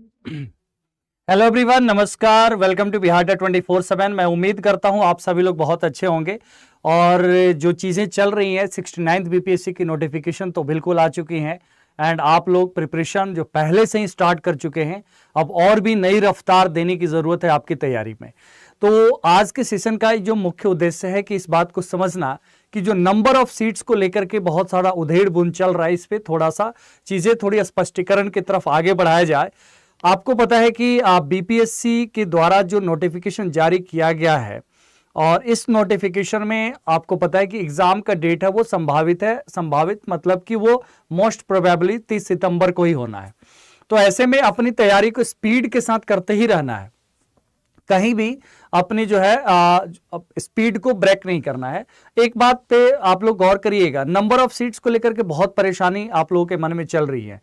Hello everyone, नमस्कार। Welcome to Bihar 24/7। मैं उम्मीद करता हूं आप सभी लोग बहुत अच्छे होंगे। और जो चीज़ें चल रही हैं, 69th बीपीएससी की नोटिफिकेशन तो बिल्कुल आ चुकी हैं। एंड आप लोग प्रिपरेशन जो पहले से ही स्टार्ट कर चुके हैं, अब और भी नई रफ्तार देने की ज़रूरत है आपकी तैयारी में। तो आज के सेशन का जो मुख्य उद्देश्य है कि इस बात को समझना कि जो नंबर ऑफ सीट्स को लेकर के बहुत सारा उधेड़ बुन चल रहा है, इस पर थोड़ा सा चीज़ें थोड़ी स्पष्टीकरण की तरफ आगे बढ़ाया जाए। आपको पता है कि बीपीएससी के द्वारा जो नोटिफिकेशन जारी किया गया है, और इस नोटिफिकेशन में आपको पता है कि एग्जाम का डेट है वो संभावित है। संभावित मतलब कि वो मोस्ट प्रोबेबली 30 सितंबर को ही होना है। तो ऐसे में अपनी तैयारी को स्पीड के साथ करते ही रहना है, कहीं भी अपनी जो है स्पीड को ब्रेक नहीं करना है। एक बात पे आप लोग गौर करिएगा, नंबर ऑफ सीट्स को लेकर के बहुत परेशानी आप लोगों के मन में चल रही है।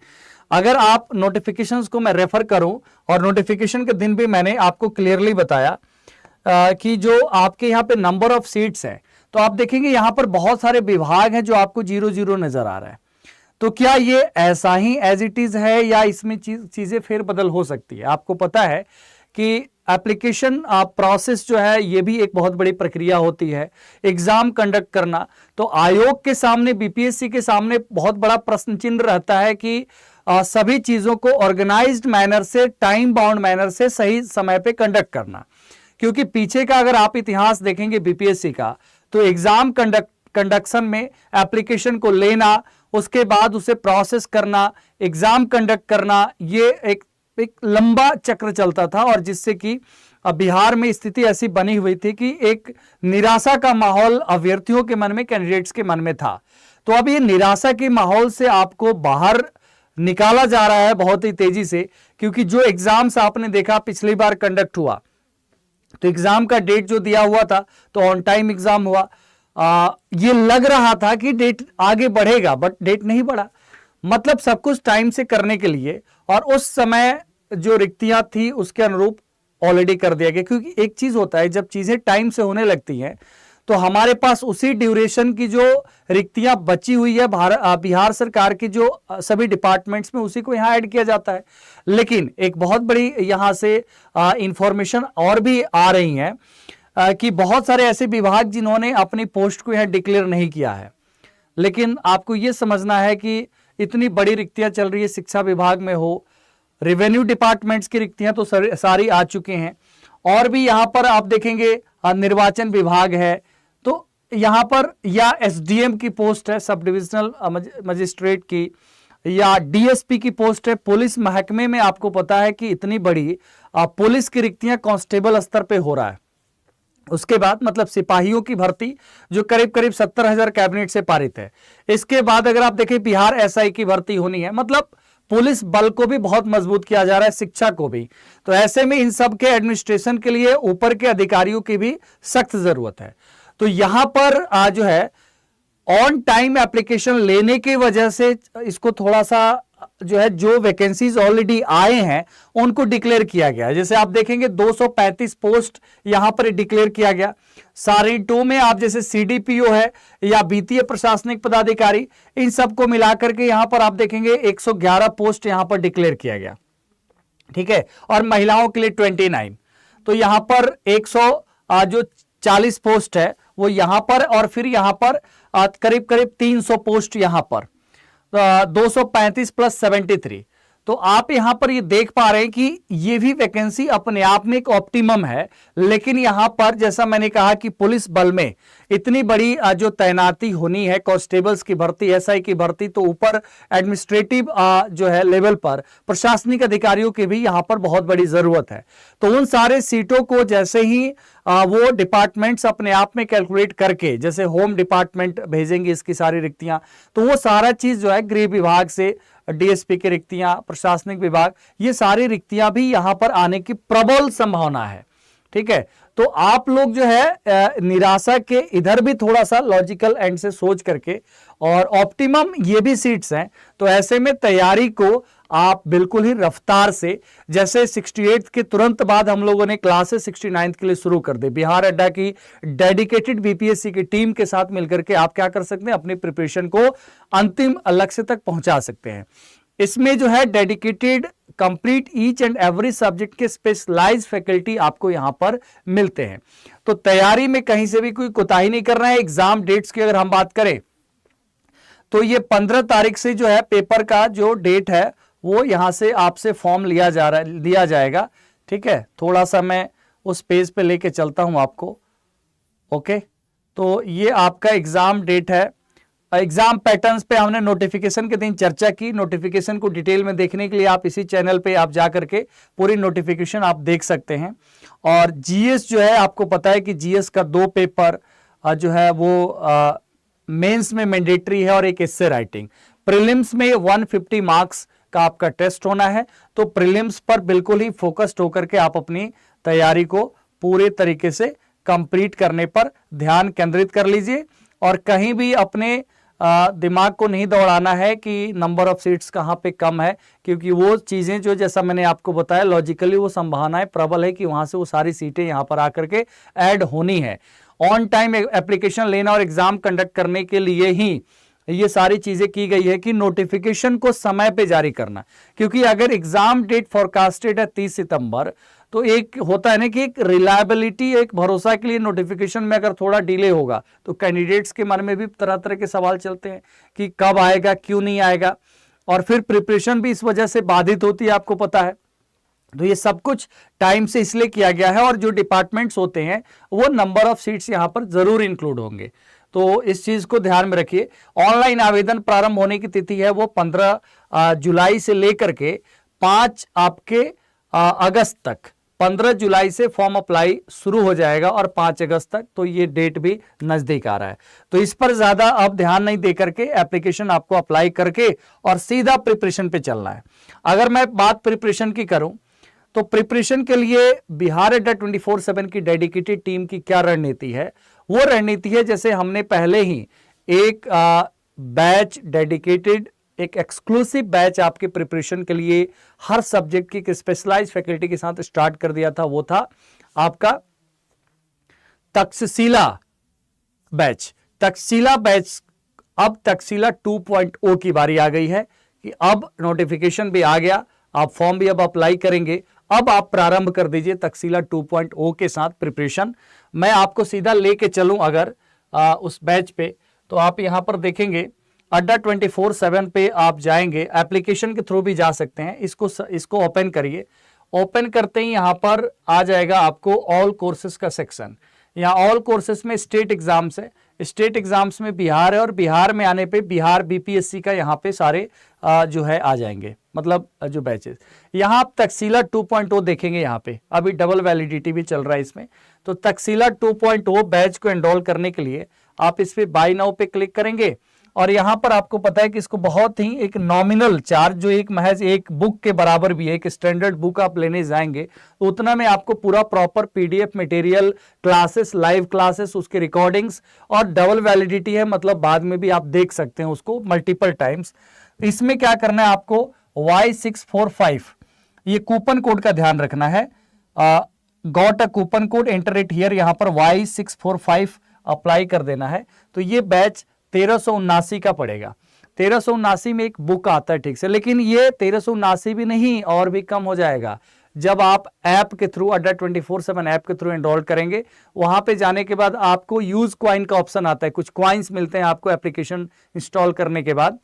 अगर आप नोटिफिकेशंस को मैं रेफर करूं, और नोटिफिकेशन के दिन भी मैंने आपको क्लियरली बताया कि जो आपके यहाँ पे नंबर ऑफ सीट्स हैं, तो आप देखेंगे यहाँ पर बहुत सारे विभाग हैं जो आपको 0-0 नजर आ रहा है। तो क्या ये ऐसा ही एज इट इज है या इसमें चीजें फेरबदल हो सकती है? आपको पता है कि एप्लीकेशन प्रोसेस जो है ये भी एक बहुत बड़ी प्रक्रिया होती है, एग्जाम कंडक्ट करना। तो आयोग के सामने, बीपीएससी के सामने बहुत बड़ा प्रश्न चिन्ह रहता है कि सभी चीजों को ऑर्गेनाइज्ड मैनर से, टाइम बाउंड मैनर से सही समय पे कंडक्ट करना। क्योंकि पीछे का अगर आप इतिहास देखेंगे बीपीएससी का, तो एग्जाम कंडक्शन में एप्लीकेशन को लेना, उसके बाद उसे प्रोसेस करना, एग्जाम कंडक्ट करना, ये एक लंबा चक्र चलता था। और जिससे कि बिहार में स्थिति ऐसी बनी हुई थी कि एक निराशा का माहौल अभ्यर्थियों के मन में, कैंडिडेट्स के मन में था। तो अब ये निराशा के माहौल से आपको बाहर निकाला जा रहा है बहुत ही तेजी से। क्योंकि जो एग्जाम्स आपने देखा पिछली बार कंडक्ट हुआ, तो एग्जाम का डेट जो दिया हुआ था तो ऑन टाइम एग्जाम हुआ। ये लग रहा था कि डेट आगे बढ़ेगा, बट डेट नहीं बढ़ा। मतलब सब कुछ टाइम से करने के लिए, और उस समय जो रिक्तियां थी उसके अनुरूप ऑलरेडी कर दिया गया। क्योंकि एक चीज होता है, जब चीजें टाइम से होने लगती हैं तो हमारे पास उसी ड्यूरेशन की जो रिक्तियां बची हुई है बिहार सरकार की जो सभी डिपार्टमेंट्स में, उसी को यहां ऐड किया जाता है। लेकिन एक बहुत बड़ी यहां से इंफॉर्मेशन और भी आ रही है कि बहुत सारे ऐसे विभाग जिन्होंने अपनी पोस्ट को यहां डिक्लेयर नहीं किया है। लेकिन आपको यह समझना है कि इतनी बड़ी रिक्तियां चल रही है, शिक्षा विभाग में हो, रेवेन्यू डिपार्टमेंट्स की रिक्तियां तो सारी आ चुके हैं। और भी यहां पर आप देखेंगे निर्वाचन विभाग है, तो यहां पर या एसडीएम की पोस्ट है, सब डिविजनल मजिस्ट्रेट की, या डीएसपी की पोस्ट है। पुलिस महकमे में आपको पता है कि इतनी बड़ी पुलिस की रिक्तियां कांस्टेबल स्तर पे हो रहा है। उसके बाद मतलब सिपाहियों की भर्ती जो करीब करीब 70,000 कैबिनेट से पारित है। इसके बाद अगर आप देखें बिहार एसआई की भर्ती होनी है। मतलब पुलिस बल को भी बहुत मजबूत किया जा रहा है, शिक्षा को भी। तो ऐसे में इन सब के एडमिनिस्ट्रेशन के लिए ऊपर के अधिकारियों की भी सख्त जरूरत है। तो यहां पर जो है ऑन टाइम एप्लीकेशन लेने की वजह से इसको थोड़ा सा जो है, जो वैकेंसीज ऑलरेडी आए हैं उनको डिक्लेयर किया गया। जैसे आप देखेंगे 235 पोस्ट यहां पर डिक्लेयर किया गया। सारी 2 में आप जैसे सीडीपीओ है या वित्तीय प्रशासनिक पदाधिकारी, इन सबको मिलाकर के यहां पर आप देखेंगे 111 पोस्ट यहां पर डिक्लेयर किया गया। ठीक है, और महिलाओं के लिए 29। तो यहां पर 140 पोस्ट है वो यहां पर, और फिर यहां पर करीब करीब 300 पोस्ट यहां पर, 235 प्लस 73। तो आप यहां पर ये देख पा रहे हैं कि ये भी वैकेंसी अपने आप में एक ऑप्टिमम है। लेकिन यहां पर जैसा मैंने कहा कि पुलिस बल में इतनी बड़ी जो तैनाती होनी है, कांस्टेबल्स की भर्ती, एसआई की भर्ती, तो ऊपर एडमिनिस्ट्रेटिव जो है लेवल पर प्रशासनिक अधिकारियों की भी यहां पर बहुत बड़ी जरूरत है। तो उन सारे सीटों को जैसे ही वो डिपार्टमेंट्स अपने आप में कैलकुलेट करके, जैसे होम डिपार्टमेंट भेजेंगे इसकी सारी रिक्तियां, तो वो सारा चीज जो है गृह विभाग से, डीएसपी की रिक्तियां, प्रशासनिक विभाग, ये सारी रिक्तियां भी यहां पर आने की प्रबल संभावना है। ठीक है, तो आप लोग जो है निराशा के इधर भी थोड़ा सा लॉजिकल एंड से सोच करके, और ऑप्टिमम ये भी सीट्स हैं, तो ऐसे में तैयारी को आप बिल्कुल ही रफ्तार से, जैसे 68 के तुरंत बाद हम लोगों ने क्लासेस 69 के लिए शुरू कर दी, बिहार अड्डा की डेडिकेटेड बीपीएससी की टीम के साथ मिलकर के आप क्या कर सकते हैं, अपनी प्रिपरेशन को अंतिम लक्ष्य तक पहुंचा सकते हैं। इसमें जो है dedicated complete each and every subject के स्पेशलाइज फैकल्टी आपको यहां पर मिलते हैं। तो तैयारी में कहीं से भी कोई कोताही नहीं करना है। एग्जाम डेट्स की अगर हम बात करें तो ये 15 तारीख से जो है पेपर का जो डेट है वो यहां से आपसे फॉर्म लिया जाएगा। ठीक है, थोड़ा सा मैं उस पेज पे लेके चलता हूं आपको। ओके, तो ये आपका एग्जाम डेट है। एग्जाम पैटर्न्स पे हमने नोटिफिकेशन के दिन चर्चा की। नोटिफिकेशन को डिटेल में देखने के लिए आप इसी चैनल पे आप जा करके पूरी नोटिफिकेशन आप देख सकते हैं। और जीएस जो है, आपको पता है कि जीएस का 2 पेपर जो है वो मेंस में मैंडेटरी है और एक एस्से राइटिंग। प्रीलिम्स में 150 मार्क्स का आपका टेस्ट होना है। तो प्रीलिम्स पर बिल्कुल ही फोकस्ड होकर के आप अपनी तैयारी को पूरे तरीके से कंप्लीट करने पर ध्यान केंद्रित कर लीजिए। और कहीं भी अपने दिमाग को नहीं दौड़ाना है कि नंबर ऑफ सीट्स कहां पे कम है, क्योंकि वो चीजें जो जैसा मैंने आपको बताया लॉजिकली वो संभावनाएं प्रबल है कि वहां से वो सारी सीटें यहां पर आकर के ऐड होनी है। ऑन टाइम एप्लीकेशन लेना और एग्जाम कंडक्ट करने के लिए ही ये सारी चीजें की गई है कि नोटिफिकेशन को समय पे जारी करना। क्योंकि अगर एग्जाम डेट फोरकास्टेड है 30 सितंबर, तो एक होता है ना कि एक रिलायबिलिटी, एक भरोसा के लिए नोटिफिकेशन में अगर थोड़ा डिले होगा तो कैंडिडेट्स के मन में भी तरह तरह के सवाल चलते हैं कि कब आएगा, क्यों नहीं आएगा, और फिर प्रिपरेशन भी इस वजह से बाधित होती है, आपको पता है। तो ये सब कुछ टाइम से इसलिए किया गया है। और जो डिपार्टमेंट्स होते हैं वो नंबर ऑफ सीट्स यहां पर जरूर इंक्लूड होंगे, तो इस चीज को ध्यान में रखिए। ऑनलाइन आवेदन प्रारंभ होने की तिथि है वो 15 जुलाई से लेकर के 5 आपके अगस्त तक। 15 जुलाई से फॉर्म अप्लाई शुरू हो जाएगा और 5 अगस्त तक, तो ये डेट भी नजदीक आ रहा है। तो इस पर ज्यादा अब ध्यान नहीं दे करके एप्लीकेशन आपको अप्लाई करके और सीधा प्रिपरेशन पे चलना है। अगर मैं बात प्रिपरेशन की करूं तो प्रिपरेशन के लिए बिहार अड्डा 24/7 की डेडिकेटेड टीम की क्या रणनीति है? वो रणनीति है जैसे हमने पहले ही एक बैच डेडिकेटेड, एक एक्सक्लूसिव बैच आपके प्रिपरेशन के लिए हर सब्जेक्ट की स्पेशलाइज्ड फैकल्टी के साथ स्टार्ट कर दिया था, वो था आपका तक्षशिला बैच। तक्षशिला बैच, अब तक्षशिला 2.0 की बारी आ गई है कि अब नोटिफिकेशन भी आ गया, आप फॉर्म भी अब अप्लाई करेंगे। अब आप प्रारंभ कर दीजिए तक्षशिला 2.0 के साथ प्रिपरेशन। मैं आपको सीधा लेके चलूं अगर उस बैच पे, तो आप यहां पर देखेंगे अड्डा 24/7 पे आप जाएंगे, एप्लीकेशन के थ्रू भी जा सकते हैं। इसको ओपन करिए। ओपन करते ही यहां पर आ जाएगा आपको ऑल कोर्सेज का सेक्शन। यहाँ ऑल कोर्सेज में स्टेट एग्जाम्स है, स्टेट एग्जाम्स में बिहार है, और बिहार में आने पे बिहार बीपीएससी का यहाँ पे सारे जो है आ जाएंगे, मतलब जो बैचेस। यहाँ आप तक्षशिला 2.0 देखेंगे, यहाँ पे अभी डबल वैलिडिटी भी चल रहा है इसमें। तो तक्षशिला 2.0 बैच को एनरोल करने के लिए आप इस पे बाय नाउ पे क्लिक करेंगे, और यहां पर आपको पता है कि इसको बहुत ही एक नॉमिनल चार्ज, जो एक महज एक बुक के बराबर भी है, एक स्टैंडर्ड बुक आप लेने जाएंगे तो उतना में आपको पूरा proper PDF material, classes, live classes, उसके रिकॉर्डिंग्स, और डबल वैलिडिटी है, मतलब बाद में भी आप देख सकते हैं उसको मल्टीपल टाइम्स। इसमें क्या करना है आपको, Y645 ये कूपन कोड का ध्यान रखना है। Got a coupon code, enter it here, यहां पर Y645 अप्लाई कर देना है। तो ये बैच 1379 का पड़ेगा। 1379 में एक बुक आता है, ठीक से, लेकिन ये 1379 भी नहीं, और भी कम हो जाएगा जब आप ऐप के थ्रू, अड्डा 24/7 ऐप के थ्रू एनरोल करेंगे। वहां पे जाने के बाद आपको यूज क्वाइन का ऑप्शन आता है, कुछ क्वाइंस मिलते हैं आपको एप्लीकेशन इंस्टॉल करने के बाद,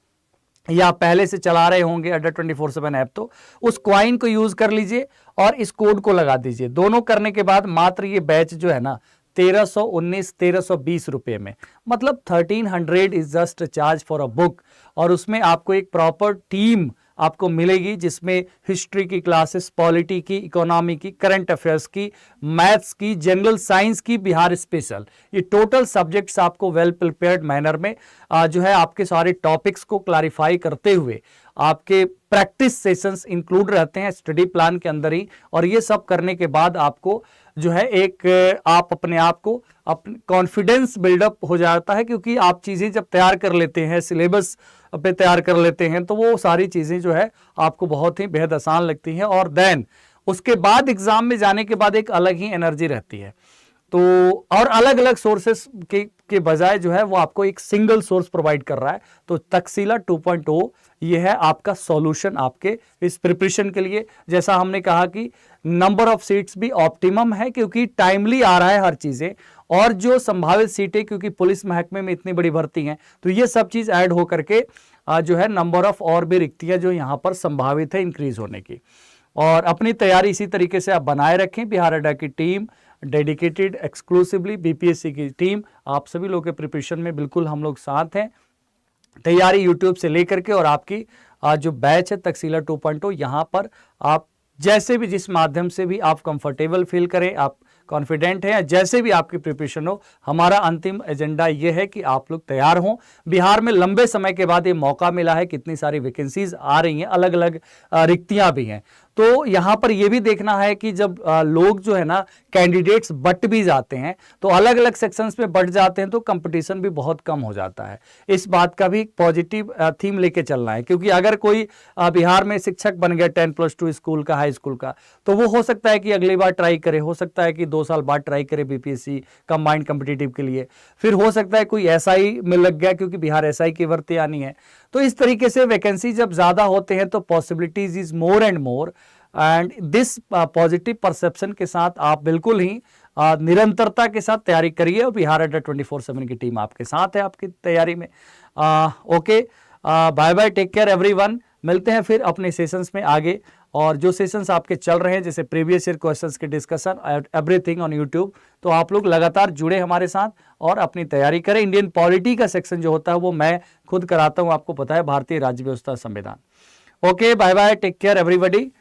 या पहले से चला रहे होंगे अड्डा 24/7 ऐप, तो उस क्वाइन को यूज कर लीजिए और इस कोड को लगा दीजिए। दोनों करने के बाद मात्र ये बैच जो है ना 1320 रुपए में, मतलब 1300 is just charge for a book. और उसमें आपको एक प्रॉपर टीम आपको मिलेगी जिसमें हिस्ट्री की क्लासेस, पॉलिटी की, इकोनॉमी की, करंट अफेयर्स की, मैथ्स की, जनरल साइंस की, बिहार स्पेशल, ये टोटल सब्जेक्ट्स आपको वेल प्रिपेयर्ड मैनर में जो है आपके सारे टॉपिक्स को क्लैरिफाई करते हुए आपके प्रैक्टिस सेशंस इंक्लूड रहते हैं स्टडी प्लान के अंदर ही। और ये सब करने के बाद आपको जो है एक आप अपने आप को अपने कॉन्फिडेंस बिल्डअप हो जाता है, क्योंकि आप चीजें जब तैयार कर लेते हैं, सिलेबस पे तैयार कर लेते हैं, तो वो सारी चीजें जो है आपको बहुत ही बेहद आसान लगती हैं। और देन उसके बाद एग्जाम में जाने के बाद एक अलग ही एनर्जी रहती है। तो और अलग अलग सोर्सेस के बजाय जो है वो आपको एक सिंगल सोर्स प्रोवाइड कर रहा है। तो तक्षशिला 2.0 ये है आपका सॉल्यूशन आपके इस प्रिपरेशन के लिए। जैसा हमने कहा कि नंबर ऑफ सीट्स भी ऑप्टिमम है क्योंकि टाइमली आ रहा है हर चीजें, और जो संभावित सीटें क्योंकि पुलिस महकमे में इतनी बड़ी भर्ती हैं, तो ये सब चीज ऐड होकर के जो है नंबर ऑफ और भी रिक्तियां जो यहां पर संभावित है इंक्रीज होने की। और अपनी तैयारी इसी तरीके से आप बनाए रखें। बिहार अड्डा की टीम डेडिकेटेड एक्सक्लूसिवली बीपीएससी की टीम आप सभी लोग के प्रिपरेशन में बिल्कुल हम लोग साथ हैं। तैयारी यूट्यूब से लेकर के और आपकी जो बैच है तक्षशिला 2.0 यहाँ पर आप जैसे भी जिस माध्यम से भी आप कंफर्टेबल फील करें, आप कॉन्फिडेंट हैं, जैसे भी आपकी प्रिपरेशन हो, हमारा अंतिम एजेंडा यह है कि आप लोग तैयार हों। बिहार में लंबे समय के बाद ये मौका मिला है, कितनी सारी वैकेंसीज आ रही हैं, अलग अलग रिक्तियां भी हैं। तो यहां पर यह भी देखना है कि जब लोग जो है ना कैंडिडेट्स बट भी जाते हैं तो अलग अलग सेक्शंस में बट जाते हैं तो कंपटीशन भी बहुत कम हो जाता है। इस बात का भी पॉजिटिव थीम लेके चलना है, क्योंकि अगर कोई बिहार में शिक्षक बन गया 10+2 स्कूल का, हाई स्कूल का, तो वो हो सकता है कि अगली बार ट्राई करे, हो सकता है कि 2 साल बाद ट्राई करे बीपीएससी कंबाइंड कॉम्पिटिटिव के लिए, फिर हो सकता है कोई एसआई में लग गया क्योंकि बिहार एसआई की भर्ती आनी है। तो इस तरीके से वैकेंसी जब ज्यादा होते हैं तो possibilities is more and more, and this positive perception के साथ आप बिल्कुल ही निरंतरता के साथ तैयारी करिए और बिहार अड्डा 24/7 की टीम आपके साथ है आपकी तैयारी में। Okay, bye bye, take care everyone. मिलते हैं फिर अपने सेशंस में आगे, और जो सेशंस आपके चल रहे हैं जैसे प्रीवियस ईयर क्वेश्चंस के डिस्कशन एवरीथिंग ऑन यूट्यूब, तो आप लोग लगातार जुड़े हमारे साथ और अपनी तैयारी करें। इंडियन पॉलिटी का सेक्शन जो होता है वो मैं खुद कराता हूं, आपको पता है, भारतीय राज्य व्यवस्था संविधान। Okay, bye bye, take care everybody.